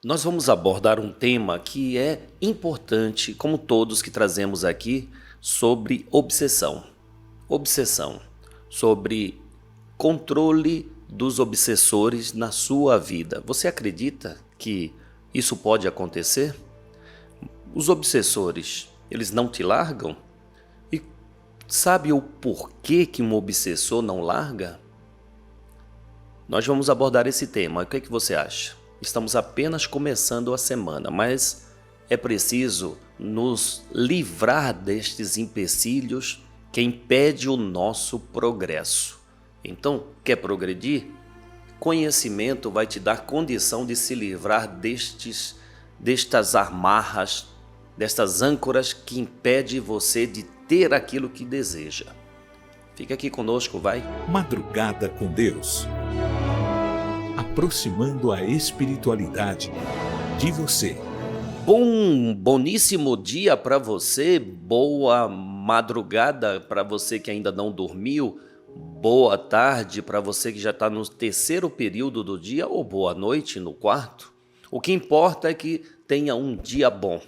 Nós vamos abordar um tema que é importante, como todos que trazemos aqui, sobre obsessão. Obsessão, sobre controle dos obsessores na sua vida. Você acredita que isso pode acontecer? Os obsessores, eles não te largam? E sabe o porquê que um obsessor não larga? Nós vamos abordar esse tema. O que é que você acha? Estamos apenas começando a semana, mas é preciso nos livrar destes empecilhos que impedem o nosso progresso. Então, quer progredir? Conhecimento vai te dar condição de se livrar destas amarras, destas âncoras que impedem você de ter aquilo que deseja. Fica aqui conosco, vai. Madrugada com Deus. Aproximando a espiritualidade de você. Boníssimo dia para você, boa madrugada para você que ainda não dormiu, boa tarde para você que já está no terceiro período do dia ou boa noite no quarto. O que importa é que tenha um dia bom.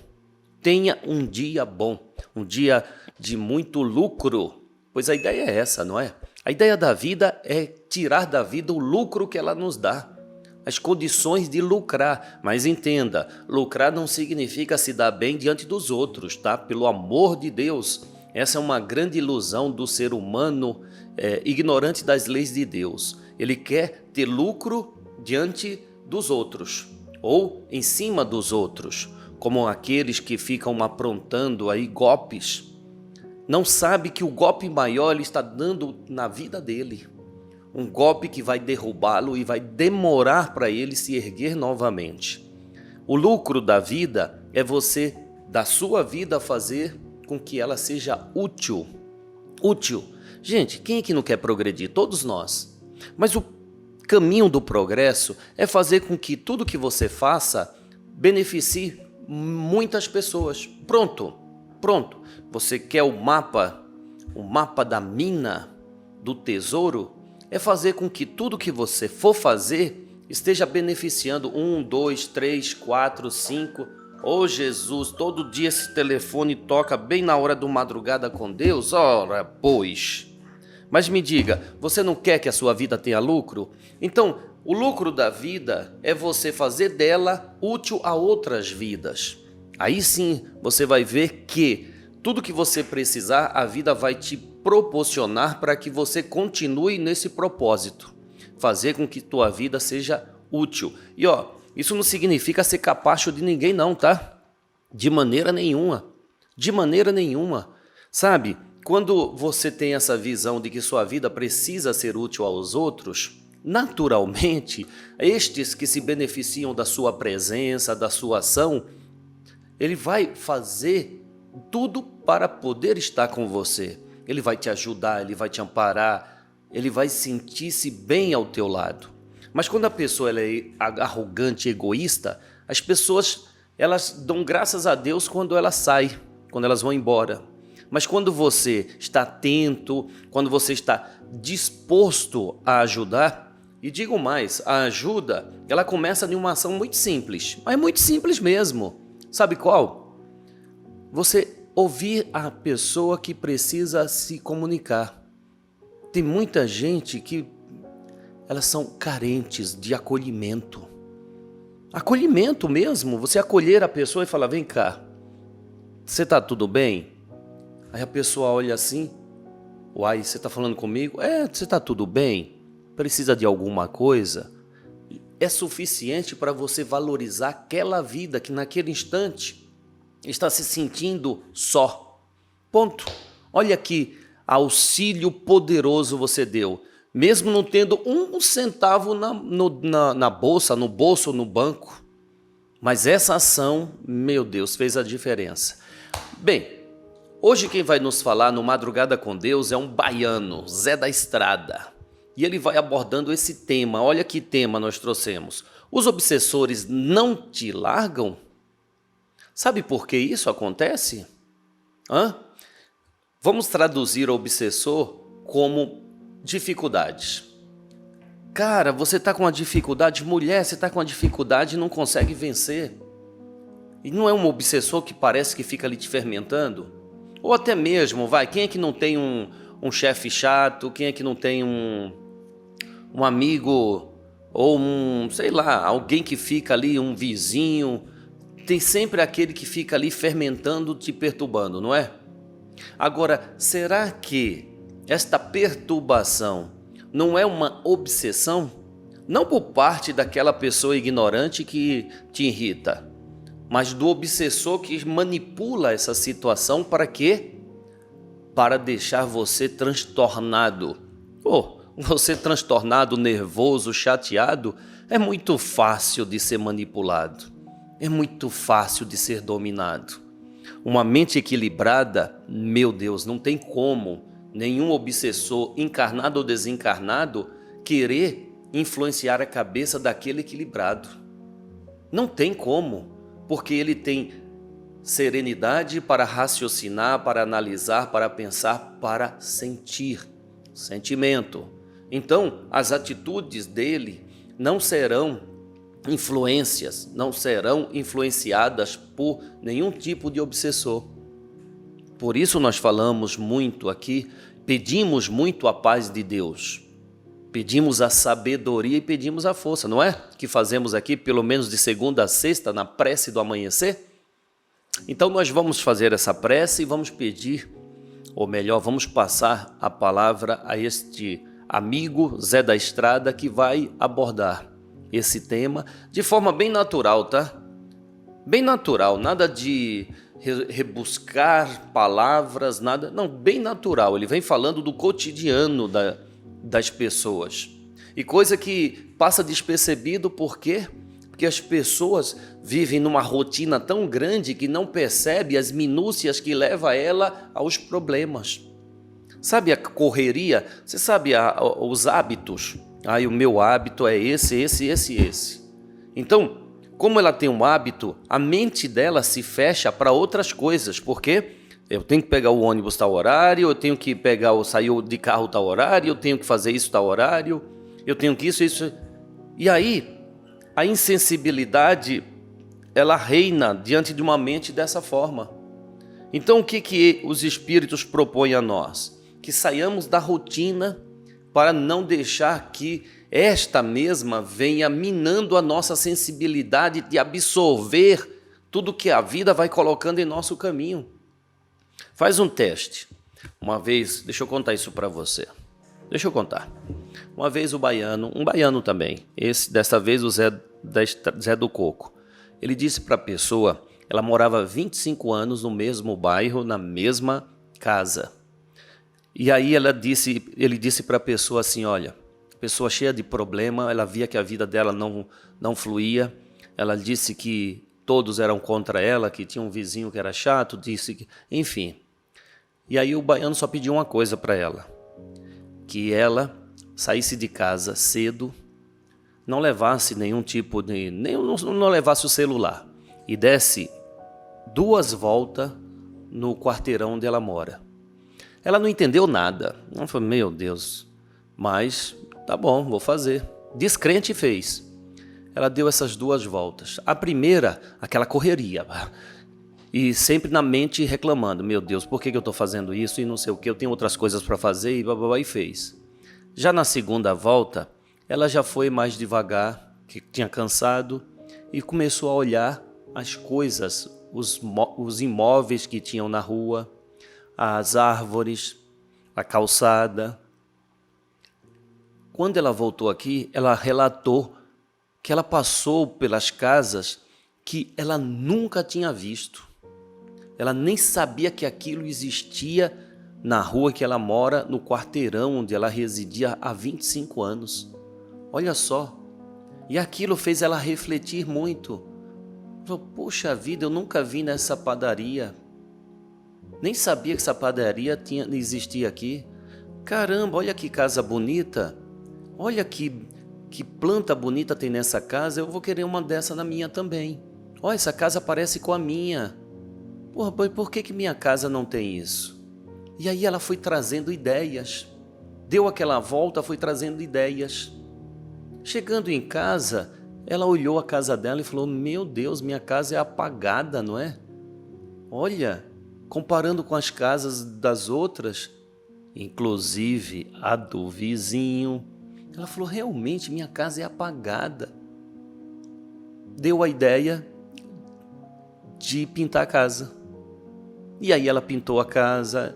Tenha um dia bom, um dia de muito lucro, pois a ideia é essa, não é? A ideia da vida é tirar da vida o lucro que ela nos dá, as condições de lucrar. Mas entenda, lucrar não significa se dar bem diante dos outros, tá? Pelo amor de Deus, essa é uma grande ilusão do ser humano ignorante das leis de Deus. Ele quer ter lucro diante dos outros ou em cima dos outros, como aqueles que ficam aprontando aí golpes. Não sabe que o golpe maior ele está dando na vida dele. Um golpe que vai derrubá-lo e vai demorar para ele se erguer novamente. O lucro da vida é você, da sua vida, fazer com que ela seja útil. Útil. Gente, quem é que não quer progredir? Todos nós. Mas o caminho do progresso é fazer com que tudo que você faça beneficie muitas pessoas. Pronto. Você quer o mapa da mina, do tesouro? É fazer com que tudo que você for fazer esteja beneficiando 1, 2, 3, 4, 5. Oh Jesus, todo dia esse telefone toca bem na hora do madrugada com Deus? Ora, pois. Mas me diga, você não quer que a sua vida tenha lucro? Então, o lucro da vida é você fazer dela útil a outras vidas. Aí sim, você vai ver que tudo que você precisar, a vida vai te proporcionar para que você continue nesse propósito. Fazer com que tua vida seja útil. E isso não significa ser capacho de ninguém não, tá? De maneira nenhuma. De maneira nenhuma. Sabe, quando você tem essa visão de que sua vida precisa ser útil aos outros, naturalmente, estes que se beneficiam da sua presença, da sua ação, ele vai fazer tudo para poder estar com você. Ele vai te ajudar, ele vai te amparar, ele vai sentir-se bem ao teu lado. Mas quando a pessoa ela é arrogante, egoísta, as pessoas elas dão graças a Deus quando ela sai, quando elas vão embora. Mas quando você está atento, quando você está disposto a ajudar, e digo mais, a ajuda, ela começa em uma ação muito simples, mas muito simples mesmo. Sabe qual? Você ouvir a pessoa que precisa se comunicar. Tem muita gente que elas são carentes de acolhimento. Acolhimento mesmo, você acolher a pessoa e falar, vem cá, você tá tudo bem? Aí a pessoa olha assim, uai, você tá falando comigo? Você tá tudo bem? Precisa de alguma coisa? É suficiente para você valorizar aquela vida que naquele instante está se sentindo só. Ponto. Olha que auxílio poderoso você deu, mesmo não tendo um centavo na bolsa, no bolso ou no banco. Mas essa ação, meu Deus, fez a diferença. Bem, hoje quem vai nos falar no Madrugada com Deus é um baiano, Zé da Estrada. E ele vai abordando esse tema. Olha que tema nós trouxemos. Os obsessores não te largam? Sabe por que isso acontece? Vamos traduzir obsessor como dificuldades. Cara, você está com uma dificuldade, mulher, você está com uma dificuldade e não consegue vencer. E não é um obsessor que parece que fica ali te fermentando? Ou até mesmo, quem é que não tem um chefe chato? Quem é que não tem um amigo ou sei lá, alguém que fica ali, um vizinho? Tem sempre aquele que fica ali fermentando, te perturbando, não é? Agora, será que esta perturbação não é uma obsessão? Não por parte daquela pessoa ignorante que te irrita, mas do obsessor que manipula essa situação para quê? Para deixar você transtornado. Você transtornado, nervoso, chateado, é muito fácil de ser manipulado. É muito fácil de ser dominado. Uma mente equilibrada, meu Deus, não tem como nenhum obsessor, encarnado ou desencarnado, querer influenciar a cabeça daquele equilibrado. Não tem como, porque ele tem serenidade para raciocinar, para analisar, para pensar, para sentir. Sentimento. Então, as atitudes dele não serão influenciadas por nenhum tipo de obsessor. Por isso nós falamos muito aqui, pedimos muito a paz de Deus, pedimos a sabedoria e pedimos a força, não é? Que fazemos aqui pelo menos de segunda a sexta na prece do amanhecer. Então nós vamos fazer essa prece e vamos pedir, ou melhor, vamos passar a palavra a este amigo Zé da Estrada que vai abordar esse tema de forma bem natural, tá? Bem natural, nada de rebuscar palavras, nada, não, bem natural. Ele vem falando do cotidiano das pessoas. E coisa que passa despercebido, por quê? Porque as pessoas vivem numa rotina tão grande que não percebe as minúcias que leva ela aos problemas. Sabe a correria? Você sabe os hábitos? O meu hábito é esse. Então, como ela tem um hábito, a mente dela se fecha para outras coisas, porque eu tenho que pegar o ônibus tal horário, eu tenho que sair de carro tal horário, eu tenho que fazer isso tal horário, eu tenho que isso. E aí, a insensibilidade, ela reina diante de uma mente dessa forma. Então, o que os espíritos propõem a nós? Que saiamos da rotina para não deixar que esta mesma venha minando a nossa sensibilidade de absorver tudo que a vida vai colocando em nosso caminho. Faz um teste. Uma vez, deixa eu contar isso para você. Uma vez um baiano também, dessa vez o Zé do Coco, ele disse para a pessoa, ela morava 25 anos no mesmo bairro, na mesma casa. E aí ele disse para a pessoa assim, olha, pessoa cheia de problema, ela via que a vida dela não fluía, ela disse que todos eram contra ela, que tinha um vizinho que era chato, enfim. E aí o baiano só pediu uma coisa para ela, que ela saísse de casa cedo, não levasse nenhum tipo de... não levasse o celular e desse 2 voltas no quarteirão onde ela mora. Ela não entendeu nada. Ela falou, meu Deus, mas tá bom, vou fazer. Descrente fez. Ela deu essas 2 voltas. A primeira, aquela correria. E sempre na mente reclamando, meu Deus, por que eu estou fazendo isso e não sei o que, eu tenho outras coisas para fazer e fez. Já na segunda volta, ela já foi mais devagar, que tinha cansado, e começou a olhar as coisas, os imóveis que tinham na rua, as árvores, a calçada. Quando ela voltou aqui, ela relatou que ela passou pelas casas que ela nunca tinha visto. Ela nem sabia que aquilo existia na rua que ela mora, no quarteirão onde ela residia há 25 anos. Olha só. E aquilo fez ela refletir muito. Falou, puxa vida, eu nunca vi nessa padaria. Nem sabia que essa padaria existia aqui. Caramba, olha que casa bonita. Olha que planta bonita tem nessa casa. Eu vou querer uma dessa na minha também. Olha, essa casa parece com a minha. Porra, por que minha casa não tem isso? E aí ela foi trazendo ideias. Deu aquela volta, foi trazendo ideias. Chegando em casa, ela olhou a casa dela e falou: meu Deus, minha casa é apagada, não é? Olha, comparando com as casas das outras, inclusive a do vizinho. Ela falou: realmente minha casa é apagada. Deu a ideia de pintar a casa. E aí ela pintou a casa,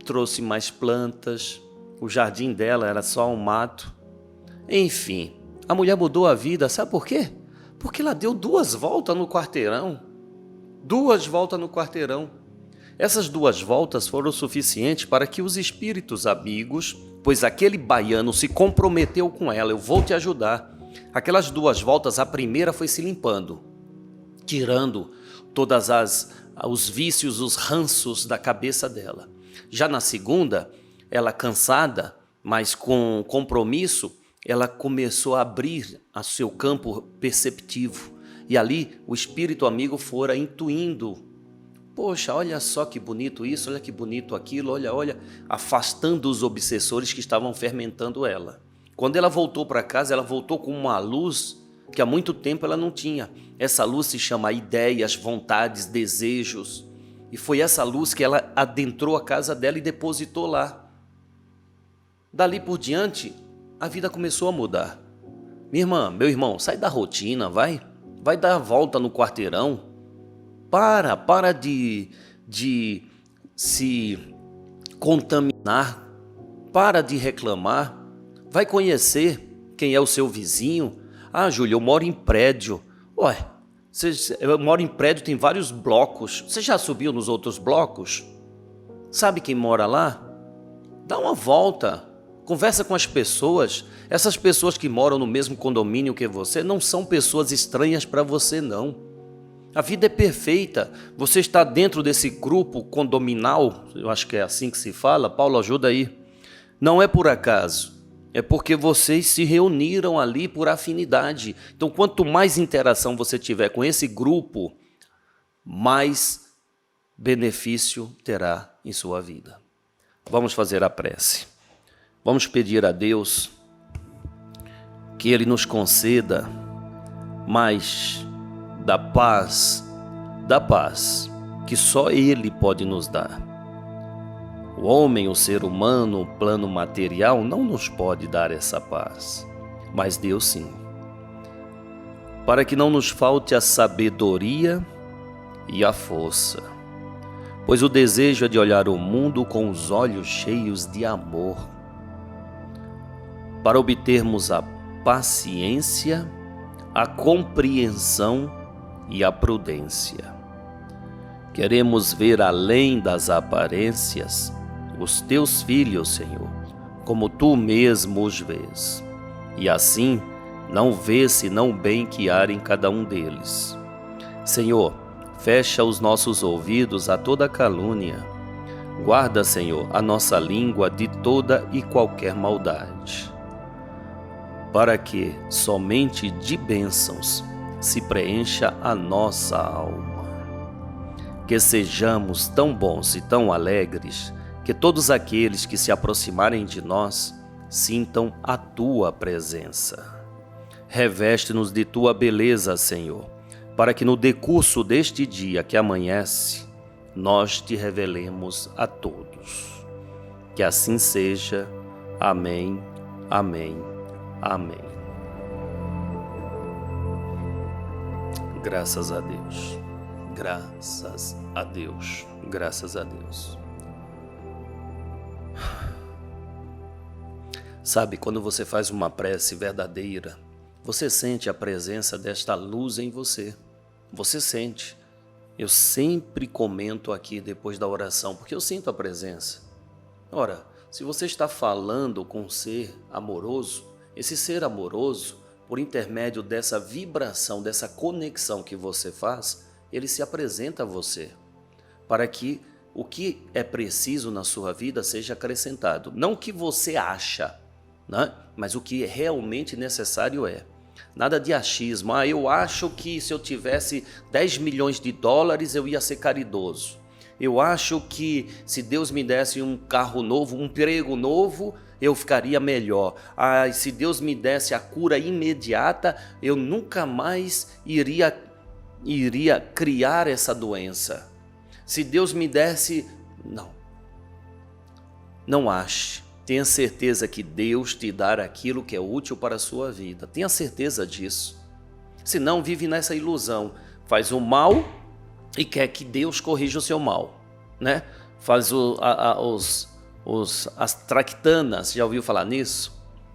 trouxe mais plantas. O jardim dela era só um mato. Enfim, a mulher mudou a vida, sabe por quê? Porque ela deu 2 voltas no quarteirão. 2 voltas no quarteirão. Essas 2 voltas foram suficientes para que os espíritos amigos, pois aquele baiano se comprometeu com ela: eu vou te ajudar. Aquelas 2 voltas, a primeira foi se limpando, tirando todas os vícios, os ranços da cabeça dela. Já na segunda, ela cansada, mas com compromisso, ela começou a abrir o seu campo perceptivo. E ali o espírito amigo fora intuindo: poxa, olha só que bonito isso, olha que bonito aquilo, olha, afastando os obsessores que estavam fermentando ela. Quando ela voltou para casa, ela voltou com uma luz que há muito tempo ela não tinha. Essa luz se chama ideias, vontades, desejos. E foi essa luz que ela adentrou a casa dela e depositou lá. Dali por diante, a vida começou a mudar. Minha irmã, meu irmão, sai da rotina, vai dar a volta no quarteirão. Para de se contaminar, para de reclamar. Vai conhecer quem é o seu vizinho. Ah, Júlio, eu moro em prédio. Ué, eu moro em prédio, tem vários blocos. Você já subiu nos outros blocos? Sabe quem mora lá? Dá uma volta, conversa com as pessoas. Essas pessoas que moram no mesmo condomínio que você não são pessoas estranhas para você, não. A vida é perfeita. Você está dentro desse grupo condominal, eu acho que é assim que se fala. Paulo, ajuda aí. Não é por acaso. É porque vocês se reuniram ali por afinidade. Então, quanto mais interação você tiver com esse grupo, mais benefício terá em sua vida. Vamos fazer a prece. Vamos pedir a Deus que Ele nos conceda mais da paz que só Ele pode nos dar. O homem, o ser humano, o plano material não nos pode dar essa paz, mas Deus sim. Para que não nos falte a sabedoria e a força, pois o desejo é de olhar o mundo com os olhos cheios de amor, para obtermos a paciência, a compreensão e a prudência. Queremos ver além das aparências os teus filhos, Senhor, como tu mesmo os vês, e assim não vês senão o bem que há em cada um deles. Senhor, fecha os nossos ouvidos a toda calúnia. Guarda, Senhor, a nossa língua de toda e qualquer maldade, para que somente de bênçãos se preencha a nossa alma. Que sejamos tão bons e tão alegres que todos aqueles que se aproximarem de nós sintam a tua presença. Reveste-nos de tua beleza, Senhor, para que no decurso deste dia que amanhece, nós te revelemos a todos. Que assim seja. Amém, amém, amém. Graças a Deus, graças a Deus, graças a Deus. Sabe, quando você faz uma prece verdadeira, você sente a presença desta luz em você. Você sente. Eu sempre comento aqui depois da oração, porque eu sinto a presença. Ora, se você está falando com um ser amoroso, esse ser amoroso, por intermédio dessa vibração, dessa conexão que você faz, ele se apresenta a você, para que o que é preciso na sua vida seja acrescentado. Não o que você acha, né? Mas o que realmente necessário é. Nada de achismo. Eu acho que se eu tivesse 10 milhões de dólares eu ia ser caridoso. Eu acho que se Deus me desse um carro novo, um emprego novo, eu ficaria melhor. Ah, se Deus me desse a cura imediata, eu nunca mais iria criar essa doença. Se Deus me desse... Não ache. Tenha certeza que Deus te dará aquilo que é útil para a sua vida. Tenha certeza disso. Senão vive nessa ilusão. Faz o mal e quer que Deus corrija o seu mal, né? Faz as traquitanas, já ouviu falar nisso?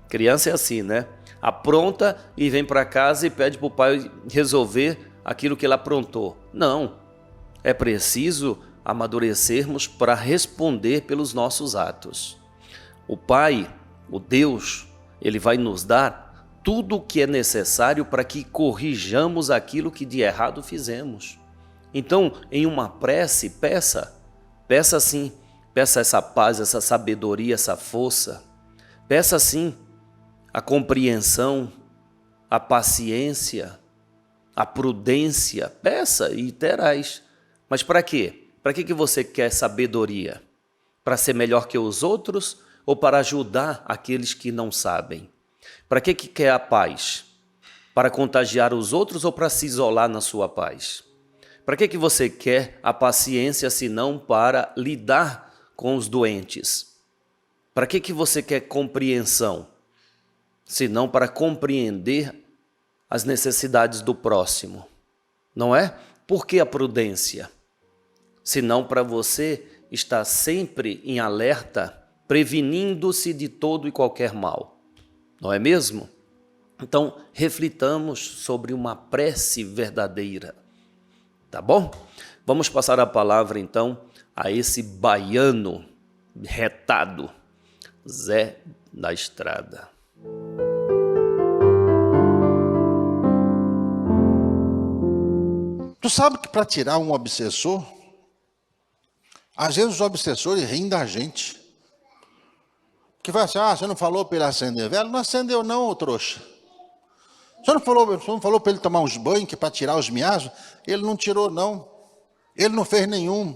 Criança é assim, né? Apronta e vem para casa e pede para o pai resolver aquilo que ele aprontou. Não, é preciso amadurecermos para responder pelos nossos atos. O Pai, o Deus, Ele vai nos dar tudo o que é necessário para que corrijamos aquilo que de errado fizemos. Então, em uma prece, peça sim, peça essa paz, essa sabedoria, essa força. Peça sim a compreensão, a paciência, a prudência. Peça e terás. Mas para quê? Para que você quer sabedoria? Para ser melhor que os outros ou para ajudar aqueles que não sabem? Para que quer a paz? Para contagiar os outros ou para se isolar na sua paz? Para que você quer a paciência senão para lidar com os doentes? Para que você quer compreensão senão para compreender as necessidades do próximo? Não é? Por que a prudência? Senão para você estar sempre em alerta, prevenindo-se de todo e qualquer mal. Não é mesmo? Então, reflitamos sobre uma prece verdadeira. Tá bom? Vamos passar a palavra, então, a esse baiano retado, Zé da Estrada. Tu sabe que para tirar um obsessor, às vezes os obsessores riem da gente. Que vai assim, você não falou para ele acender vela? Não acendeu não, ô trouxa. Você não falou para ele tomar uns banhos, que para tirar os miasmas? Ele não tirou não. Ele não fez nenhum.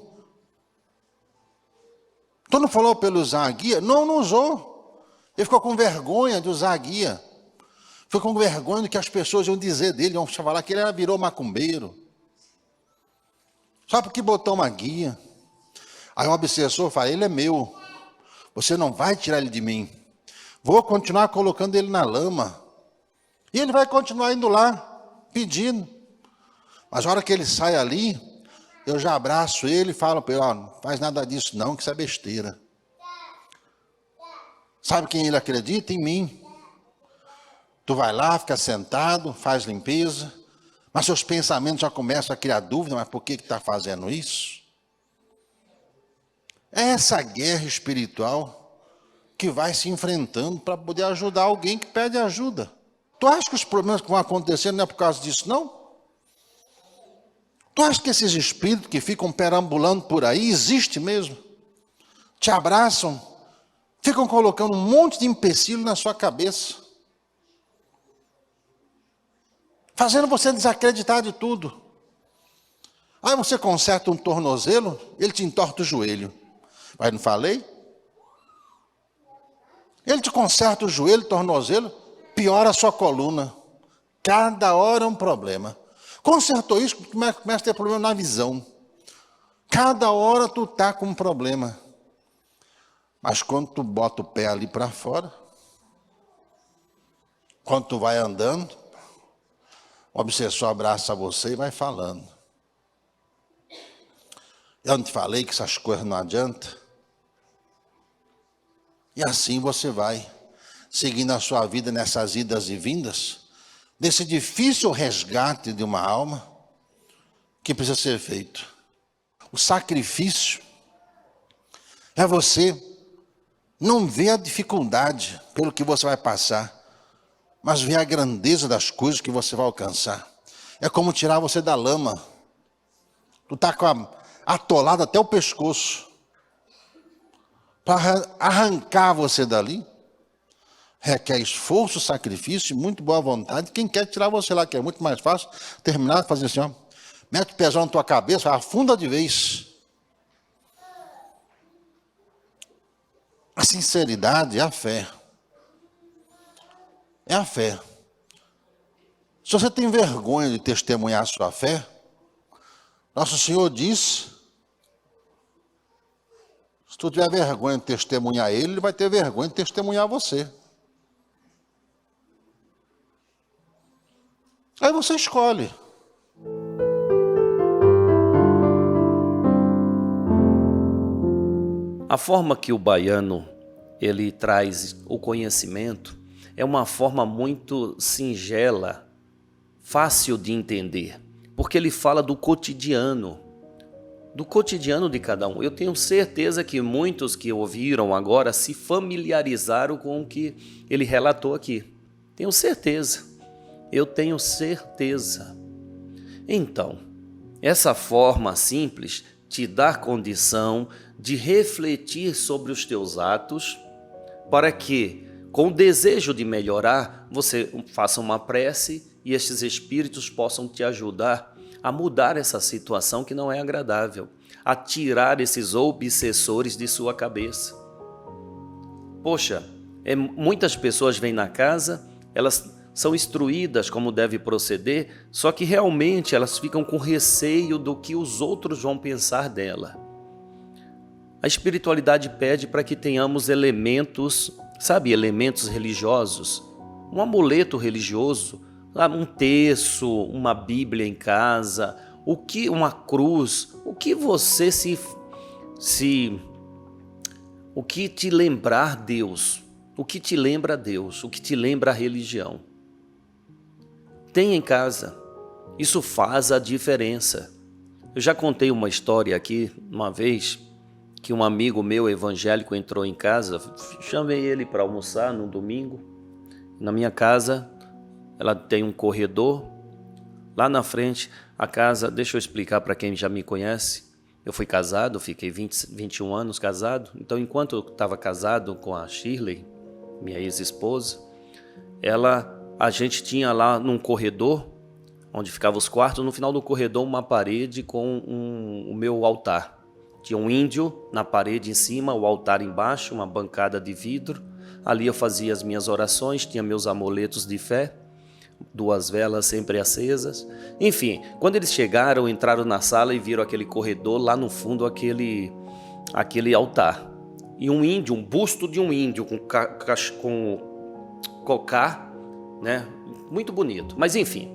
Tu não falou para ele usar a guia? Não usou. Ele ficou com vergonha de usar a guia. Ficou com vergonha do que as pessoas iam dizer dele, iam falar que ele virou macumbeiro. Só porque botou uma guia. Aí o obsessor fala, ele é meu. Você não vai tirar ele de mim. Vou continuar colocando ele na lama. E ele vai continuar indo lá, pedindo. Mas a hora que ele sai ali, eu já abraço ele e falo para ele, não faz nada disso não, que isso é besteira. Sabe quem ele acredita? Em mim. Tu vai lá, fica sentado, faz limpeza, mas seus pensamentos já começam a criar dúvida, mas por que está fazendo isso? É essa guerra espiritual que vai se enfrentando para poder ajudar alguém que pede ajuda. Tu acha que os problemas que vão acontecendo não é por causa disso, não? Tu acha que esses espíritos que ficam perambulando por aí, existem mesmo? Te abraçam, ficam colocando um monte de empecilho na sua cabeça, fazendo você desacreditar de tudo. Aí você conserta um tornozelo, ele te entorta o joelho. Mas não falei? Ele te conserta o joelho, o tornozelo, piora a sua coluna. Cada hora é um problema. Consertou isso, começa a ter problema na visão. Cada hora tu tá com um problema. Mas quando tu bota o pé ali para fora, quando tu vai andando, o obsessor abraça você e vai falando. Eu não te falei que essas coisas não adiantam? E assim você vai, seguindo a sua vida nessas idas e vindas, desse difícil resgate de uma alma que precisa ser feito. O sacrifício é você não ver a dificuldade pelo que você vai passar, mas ver a grandeza das coisas que você vai alcançar. É como tirar você da lama. Tu está atolado até o pescoço. Para arrancar você dali, requer esforço, sacrifício e muito boa vontade. Quem quer tirar você lá, que é muito mais fácil, terminar de fazer assim, ó, mete o pezão na tua cabeça, afunda de vez. sinceridade é a fé. É a fé. Se você tem vergonha de testemunhar a sua fé, nosso Senhor diz, se tu tiver vergonha de testemunhar Ele, Ele vai ter vergonha de testemunhar você. Aí você escolhe. A forma que o baiano ele traz o conhecimento é uma forma muito singela, fácil de entender, porque ele fala do cotidiano de cada um. Eu tenho certeza que muitos que ouviram agora se familiarizaram com o que ele relatou aqui. Tenho certeza. Eu tenho certeza. Então, essa forma simples te dá condição de refletir sobre os teus atos para que, com o desejo de melhorar, você faça uma prece e estes espíritos possam te ajudar a mudar essa situação que não é agradável, a tirar esses obsessores de sua cabeça. Poxa, muitas pessoas vêm na casa, elas são instruídas como deve proceder, só que realmente elas ficam com receio do que os outros vão pensar dela. A espiritualidade pede para que tenhamos elementos, elementos religiosos, um amuleto religioso, um terço, uma Bíblia em casa, uma cruz, o que você o que te lembrar Deus, o que te lembra Deus, o que te lembra a religião. Tenha em casa, isso faz a diferença. Eu já contei uma história aqui, uma vez, que um amigo meu evangélico entrou em casa, chamei ele para almoçar no domingo. Na minha casa, ela tem um corredor, lá na frente, a casa, deixa eu explicar para quem já me conhece, eu fui casado, fiquei 21 anos casado, então enquanto eu estava casado com a Shirley, minha ex-esposa, a gente tinha lá num corredor, onde ficavam os quartos, no final do corredor uma parede com o meu altar. Tinha um índio na parede em cima, o altar embaixo, uma bancada de vidro. Ali eu fazia as minhas orações, tinha meus amuletos de fé, 2 velas sempre acesas. Enfim, quando eles chegaram, entraram na sala e viram aquele corredor, lá no fundo aquele altar. E um índio, um busto de um índio com cocá, né? Muito bonito. Mas enfim,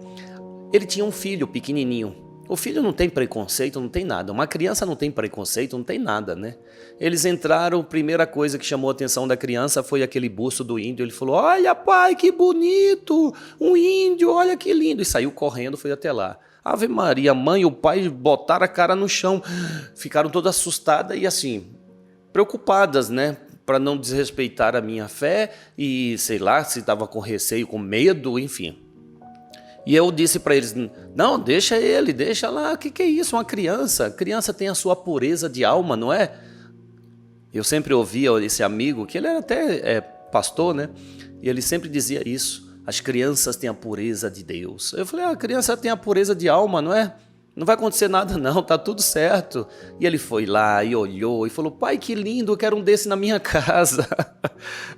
ele tinha um filho pequenininho. O filho não tem preconceito, não tem nada. Uma criança não tem preconceito, não tem nada, né? Eles entraram, a primeira coisa que chamou a atenção da criança foi aquele busto do índio. Ele falou, olha pai, que bonito, um índio, olha que lindo. E saiu correndo, foi até lá. Ave Maria, a mãe e o pai botaram a cara no chão. Ficaram todas assustadas e assim, preocupadas, né? Para não desrespeitar a minha fé e sei lá, se estava com receio, com medo, enfim. E eu disse para eles, não, deixa ele, deixa lá, o que é isso, uma criança? A criança tem a sua pureza de alma, não é? Eu sempre ouvia esse amigo, que ele era até pastor, né? E ele sempre dizia isso, as crianças têm a pureza de Deus. Eu falei, a criança tem a pureza de alma, não é? Não vai acontecer nada não, tá tudo certo. E ele foi lá e olhou e falou, pai, que lindo, eu quero um desse na minha casa.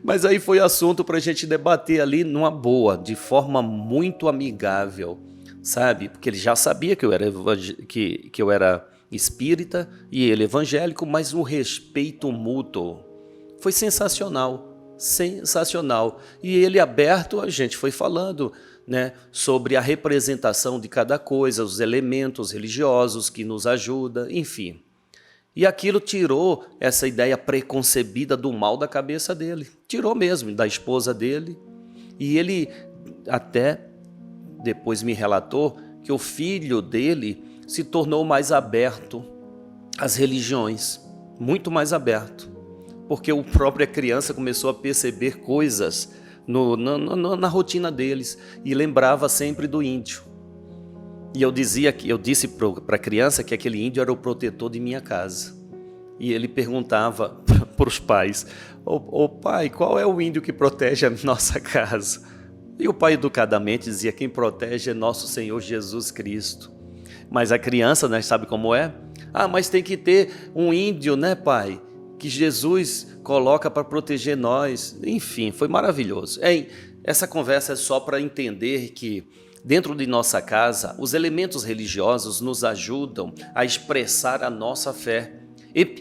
Mas aí foi assunto para a gente debater ali numa boa, de forma muito amigável, sabe? Porque ele já sabia que eu era espírita e ele evangélico, mas o respeito mútuo foi sensacional, sensacional. E ele aberto, a gente foi falando, né, sobre a representação de cada coisa, os elementos religiosos que nos ajudam, enfim. E aquilo tirou essa ideia preconcebida do mal da cabeça dele. Tirou mesmo, da esposa dele. E ele até depois me relatou que o filho dele se tornou mais aberto às religiões, muito mais aberto. Porque a própria criança começou a perceber coisas na rotina deles e lembrava sempre do índio. E eu disse para a criança que aquele índio era o protetor de minha casa. E ele perguntava para os pais, ô pai, qual é o índio que protege a nossa casa? E o pai educadamente dizia, quem protege é nosso Senhor Jesus Cristo. Mas a criança, né, sabe como é? Ah, mas tem que ter um índio, né, pai? Que Jesus coloca para proteger nós. Enfim, foi maravilhoso. Essa conversa é só para entender que dentro de nossa casa, os elementos religiosos nos ajudam a expressar a nossa fé,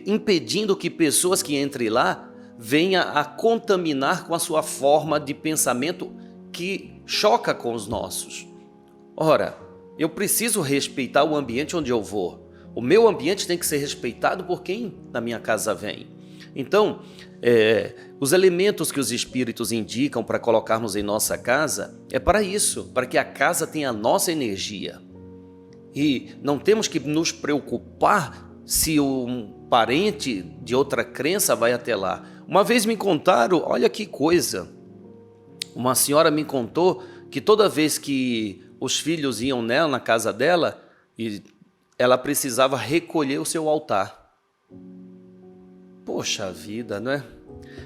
impedindo que pessoas que entrem lá venham a contaminar com a sua forma de pensamento que choca com os nossos. Ora, eu preciso respeitar o ambiente onde eu vou. O meu ambiente tem que ser respeitado por quem na minha casa vem. Então, os elementos que os espíritos indicam para colocarmos em nossa casa é para isso, para que a casa tenha a nossa energia. E não temos que nos preocupar se um parente de outra crença vai até lá. Uma vez me contaram, olha que coisa, uma senhora me contou que toda vez que os filhos iam nela, na casa dela, ela precisava recolher o seu altar. Poxa vida, não é?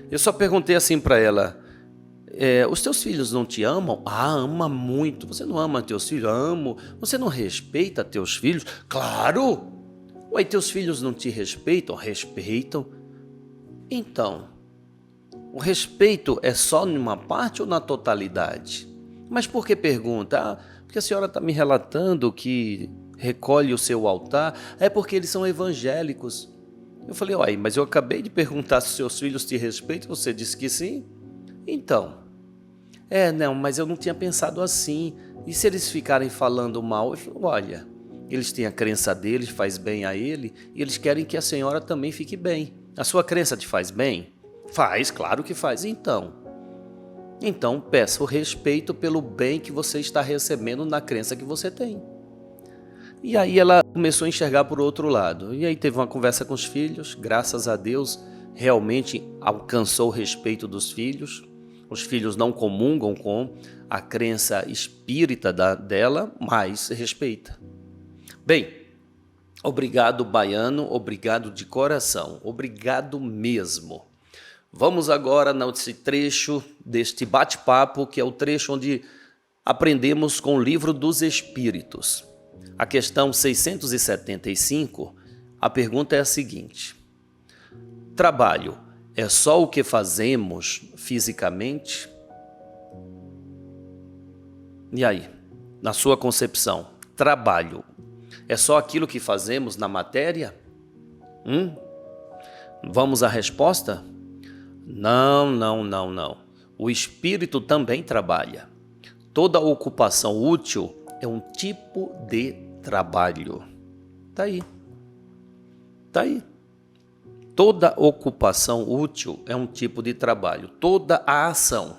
Eu só perguntei assim para ela, os teus filhos não te amam? Ah, ama muito. Você não ama teus filhos? Amo. Você não respeita teus filhos? Claro! Ué, teus filhos não te respeitam? Respeitam. Então, o respeito é só numa parte ou na totalidade? Mas por que pergunta? Porque a senhora está me relatando que recolhe o seu altar, é porque eles são evangélicos. Eu falei, uai, mas eu acabei de perguntar se seus filhos te respeitam, você disse que sim. Então, não, mas eu não tinha pensado assim. E se eles ficarem falando mal? Eu falei, olha, eles têm a crença deles, faz bem a ele, e eles querem que a senhora também fique bem. A sua crença te faz bem? Faz, claro que faz. Então peça o respeito pelo bem que você está recebendo na crença que você tem. E aí ela começou a enxergar por outro lado. E aí teve uma conversa com os filhos, graças a Deus, realmente alcançou o respeito dos filhos. Os filhos não comungam com a crença espírita dela, mas respeita. Bem, obrigado, baiano, obrigado de coração, obrigado mesmo. Vamos agora nesse trecho deste bate-papo, que é o trecho onde aprendemos com o Livro dos Espíritos. A questão 675, a pergunta é a seguinte: trabalho é só o que fazemos fisicamente? E aí, na sua concepção, trabalho é só aquilo que fazemos na matéria? Vamos à resposta? Não. O espírito também trabalha. Toda ocupação útil é um tipo de trabalho. Tá aí. Toda ocupação útil é um tipo de trabalho. Toda a ação.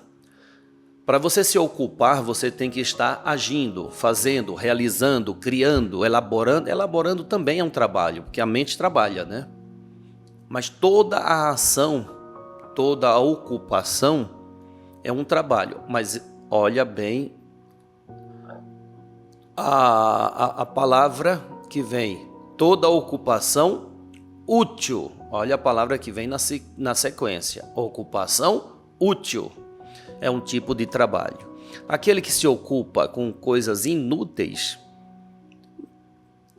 Para você se ocupar, você tem que estar agindo, fazendo, realizando, criando, elaborando. Elaborando também é um trabalho, porque a mente trabalha, né? Mas toda a ação, toda a ocupação é um trabalho. Mas olha bem a palavra que vem, toda ocupação útil. Olha a palavra que vem na sequência, ocupação útil. É um tipo de trabalho. Aquele que se ocupa com coisas inúteis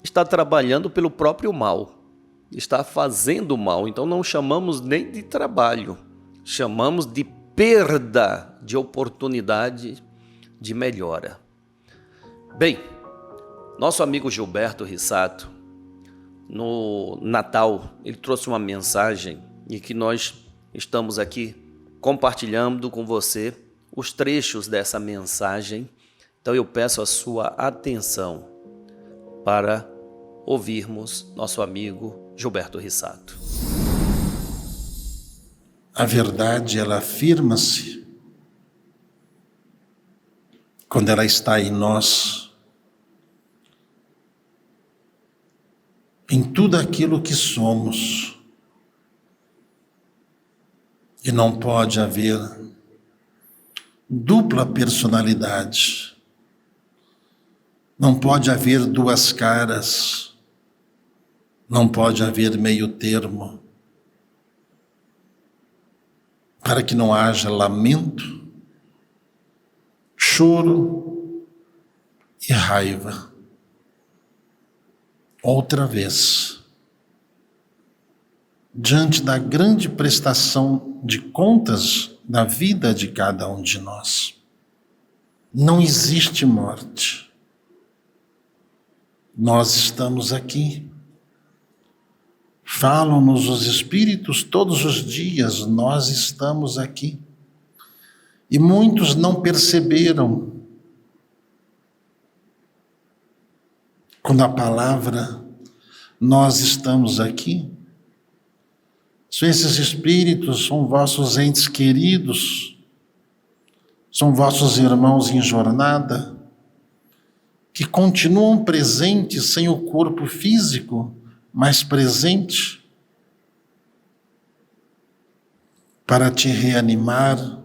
está trabalhando pelo próprio mal, está fazendo mal. Então não chamamos nem de trabalho, chamamos de perda de oportunidade de melhora. Bem, nosso amigo Gilberto Rissato, no Natal, ele trouxe uma mensagem e que nós estamos aqui compartilhando com você os trechos dessa mensagem. Então eu peço a sua atenção para ouvirmos nosso amigo Gilberto Rissato. A verdade, ela afirma-se quando ela está em nós, em tudo aquilo que somos. E não pode haver dupla personalidade. Não pode haver duas caras. Não pode haver meio termo. Para que não haja lamento, choro e raiva. Outra vez. diante da grande prestação de contas da vida de cada um de nós. Não existe morte. Nós estamos aqui. Falam-nos os Espíritos todos os dias, nós estamos aqui. E muitos não perceberam quando a palavra nós estamos aqui. Esses Espíritos são vossos entes queridos, são vossos irmãos em jornada, que continuam presentes sem o corpo físico, mas presente para te reanimar,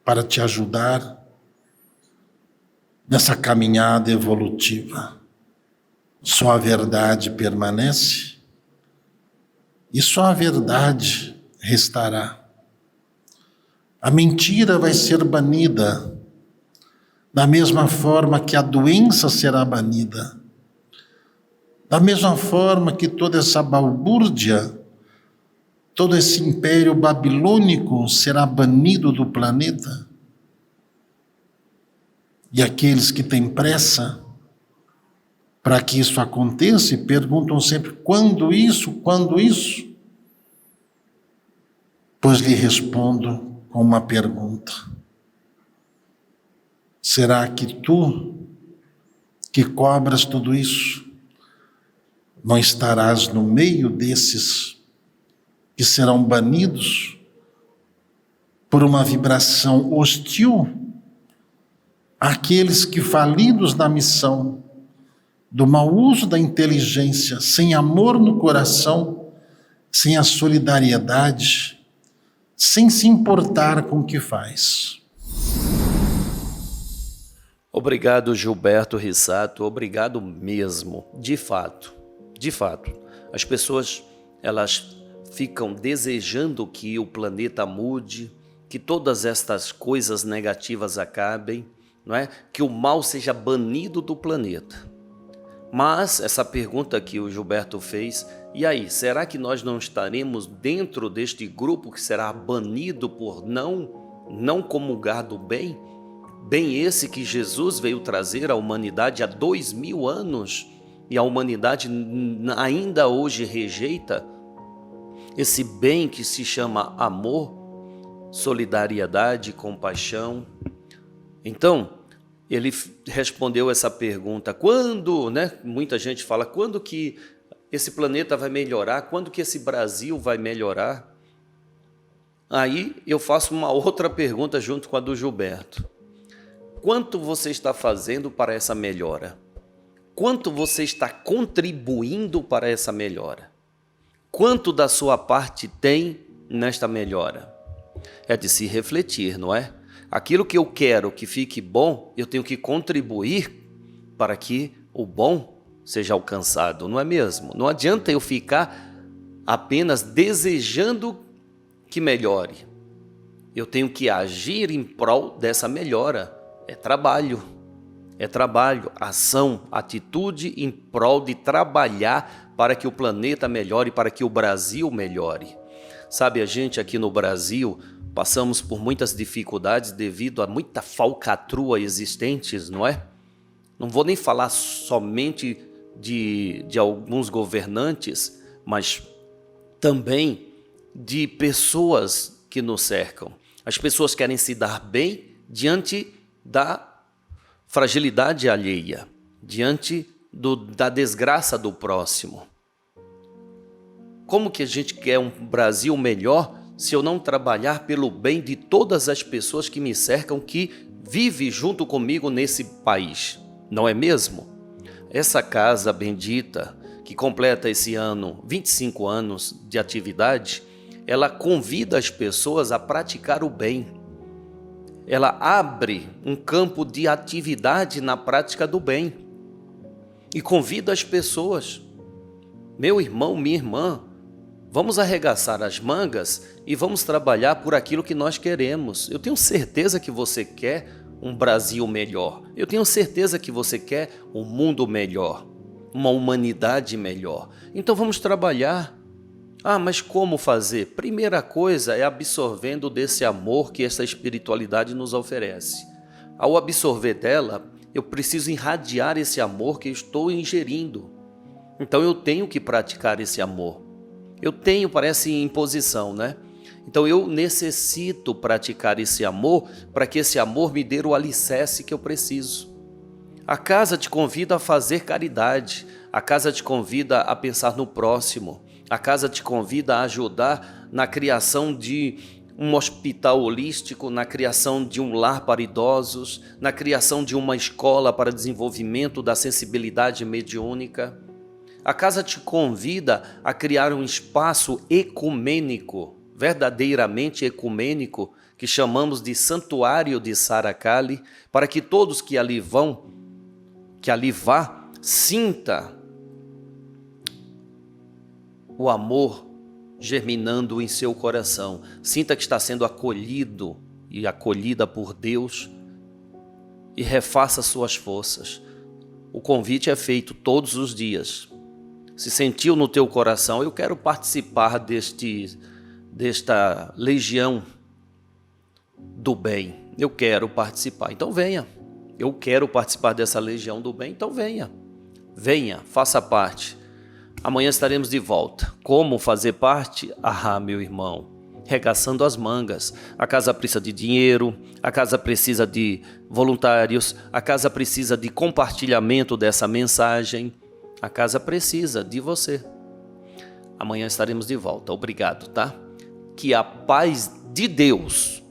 para te ajudar nessa caminhada evolutiva. Só a verdade permanece e só a verdade restará. A mentira vai ser banida, da mesma forma que a doença será banida, da mesma forma que toda essa balbúrdia, todo esse império babilônico será banido do planeta. E aqueles que têm pressa para que isso aconteça e perguntam sempre: quando isso? Quando isso? Pois lhe respondo com uma pergunta: será que tu, que cobras tudo isso, não estarás no meio desses que serão banidos por uma vibração hostil àqueles que, falidos na missão, do mau uso da inteligência, sem amor no coração, sem a solidariedade, sem se importar com o que faz? Obrigado, Gilberto Rissato, obrigado mesmo, de fato, as pessoas, elas ficam desejando que o planeta mude, que todas estas coisas negativas acabem, não é? Que o mal seja banido do planeta. Mas essa pergunta que o Gilberto fez, e aí, será que nós não estaremos dentro deste grupo que será banido por não comungar do bem? Bem esse que Jesus veio trazer à humanidade há 2000 anos e a humanidade ainda hoje rejeita esse bem que se chama amor, solidariedade, compaixão. Então, ele respondeu essa pergunta: quando, né? Muita gente fala, quando que esse planeta vai melhorar? Quando que esse Brasil vai melhorar? Aí eu faço uma outra pergunta junto com a do Gilberto: quanto você está fazendo para essa melhora? Quanto você está contribuindo para essa melhora? Quanto da sua parte tem nesta melhora? É de se refletir, não é? Aquilo que eu quero que fique bom, eu tenho que contribuir para que o bom seja alcançado, não é mesmo? Não adianta eu ficar apenas desejando que melhore. Eu tenho que agir em prol dessa melhora. É trabalho, ação, atitude em prol de trabalhar para que o planeta melhore, para que o Brasil melhore. Sabe, a gente aqui no Brasil passamos por muitas dificuldades devido a muita falcatrua existentes, não é? Não vou nem falar somente de alguns governantes, mas também de pessoas que nos cercam. As pessoas querem se dar bem diante da fragilidade alheia, diante da desgraça do próximo. Como que a gente quer um Brasil melhor se eu não trabalhar pelo bem de todas as pessoas que me cercam, que vivem junto comigo nesse país? Não é mesmo? Essa casa bendita, que completa esse ano 25 anos de atividade, ela convida as pessoas a praticar o bem. Ela abre um campo de atividade na prática do bem e convida as pessoas: meu irmão, minha irmã, vamos arregaçar as mangas e vamos trabalhar por aquilo que nós queremos. Eu tenho certeza que você quer um Brasil melhor. Eu tenho certeza que você quer um mundo melhor, uma humanidade melhor. Então vamos trabalhar. Ah, mas como fazer? Primeira coisa é absorvendo desse amor que essa espiritualidade nos oferece. Ao absorver dela, eu preciso irradiar esse amor que eu estou ingerindo. Então eu tenho que praticar esse amor. Parece imposição, né? Então eu necessito praticar esse amor para que esse amor me dê o alicerce que eu preciso. A casa te convida a fazer caridade, a casa te convida a pensar no próximo, a casa te convida a ajudar na criação de um hospital holístico, na criação de um lar para idosos, na criação de uma escola para desenvolvimento da sensibilidade mediúnica. A casa te convida a criar um espaço ecumênico, verdadeiramente ecumênico, que chamamos de Santuário de Saracali, para que todos que ali vá, sinta o amor germinando em seu coração, sinta que está sendo acolhido e acolhida por Deus e refaça suas forças. O convite é feito todos os dias. Se sentiu no teu coração, eu quero participar desta legião do bem, eu quero participar, então venha. Eu quero participar dessa legião do bem, então venha. Venha, faça parte. Amanhã estaremos de volta. Como fazer parte? Ah, meu irmão, regaçando as mangas. A casa precisa de dinheiro, a casa precisa de voluntários, a casa precisa de compartilhamento dessa mensagem, a casa precisa de você. Amanhã estaremos de volta. Obrigado, tá? Que a paz de Deus,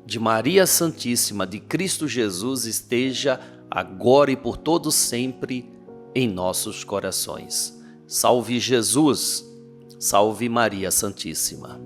de Maria Santíssima, de Cristo Jesus esteja agora e por todo sempre em nossos corações. Salve Jesus, salve Maria Santíssima.